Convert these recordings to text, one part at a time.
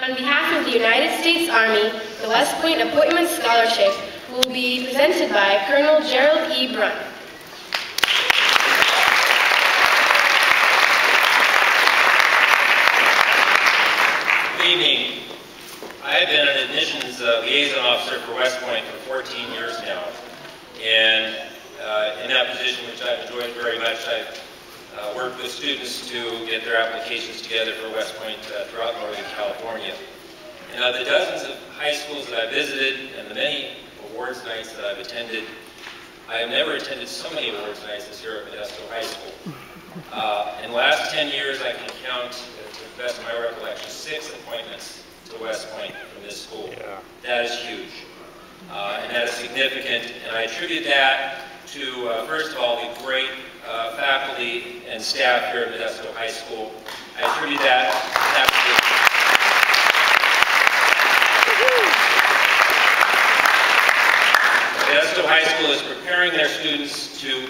On behalf of the United States Army, the West Point Appointment Scholarship will be presented by Colonel Gerald E. Brunn. Good evening. I have been an admissions liaison officer for West Point for 14 years now. And in that position, which I've enjoyed very much, I've worked with students to get their applications together for West Point throughout Northern California. And of the dozens of high schools that I've visited and the many awards nights that I've attended, I have never attended so many awards nights as here at Modesto High School. In the last 10 years, I can count, to the best of my recollection, 6 appointments to West Point from this school. Yeah. That is huge. And that is significant. And I attribute that to, first of all, the great faculty and staff here at Modesto High School. I attribute that Modesto High School is preparing their students to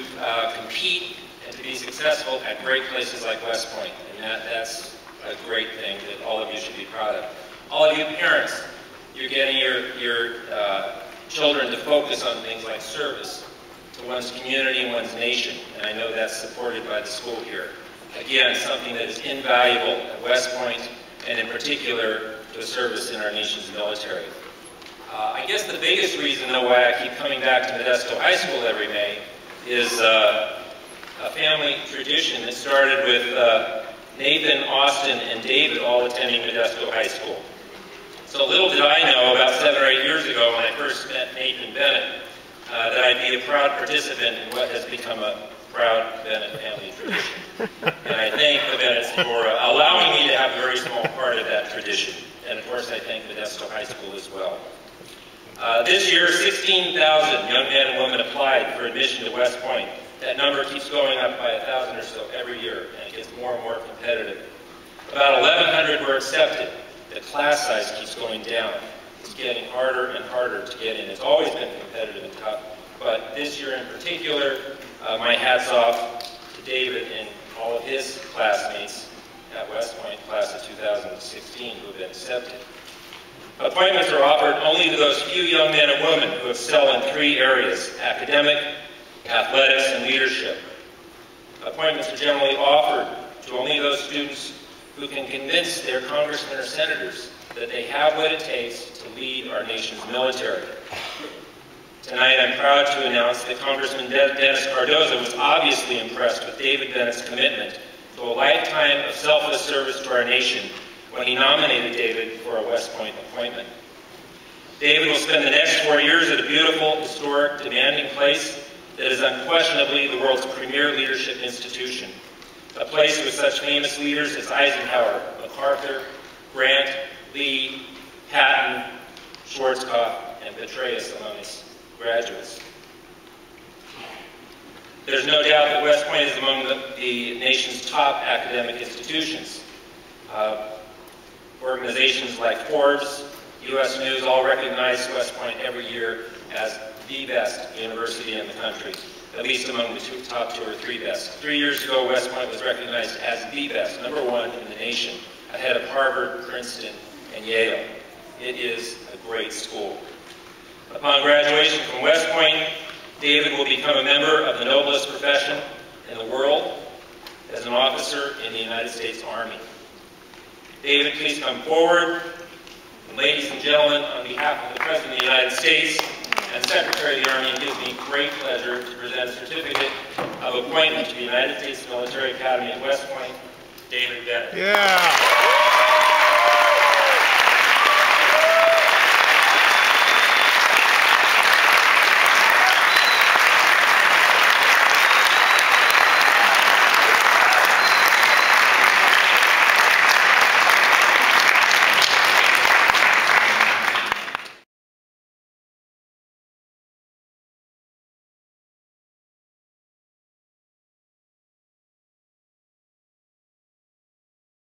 compete and to be successful at great places like West Point. And that's a great thing that all of you should be proud of. All of you parents, you're getting your children to focus on things like service to one's community and one's nation, and I know that's supported by the school here. Again, something that is invaluable at West Point, and in particular, to service in our nation's military. I guess the biggest reason, though, why I keep coming back to Modesto High School every May is a family tradition that started with Nathan, Austin, and David all attending Modesto High School. So little did I know about 7 or 8 years ago when I first met Nathan Bennett that I'd be a proud participant in what has become a proud Bennett family tradition. And I thank the Bennetts for allowing me to have a very small part of that tradition. And of course I thank Modesto High School as well. This year, 16,000 young men and women applied for admission to West Point. That number keeps going up by 1,000 or so every year, and it gets more and more competitive. About 1,100 were accepted. The class size keeps going down. It's getting harder and harder to get in. It's always been competitive and tough, but this year in particular, my hat's off to David and all of his classmates at West Point, class of 2016, who have been accepted. Appointments are offered only to those few young men and women who excel in 3 areas: academic, athletics, and leadership. Appointments are generally offered to only those students who can convince their congressmen or senators that they have what it takes to lead our nation's military. Tonight, I'm proud to announce that Congressman Dennis Cardozo was obviously impressed with David Bennett's commitment to a lifetime of selfless service to our nation when he nominated David for a West Point appointment. David will spend the next 4 years at a beautiful, historic, demanding place that is unquestionably the world's premier leadership institution. A place with such famous leaders as Eisenhower, MacArthur, Grant, Lee, Patton, Schwarzkopf, and Petraeus among its graduates. There's no doubt that West Point is among the nation's top academic institutions. Organizations like Forbes, U.S. News all recognize West Point every year as the best university in the country, at least among the top 2 or 3 best. 3 years ago, West Point was recognized as the best, #1 in the nation, ahead of Harvard, Princeton, and Yale. It is a great school. Upon graduation from West Point, David will become a member of the noblest profession in the world as an officer in the United States Army. David, please come forward. And ladies and gentlemen, on behalf of the President of the United States and Secretary of the Army, it gives me great pleasure to present a certificate of appointment to the United States Military Academy at West Point, David Bennett. Yeah.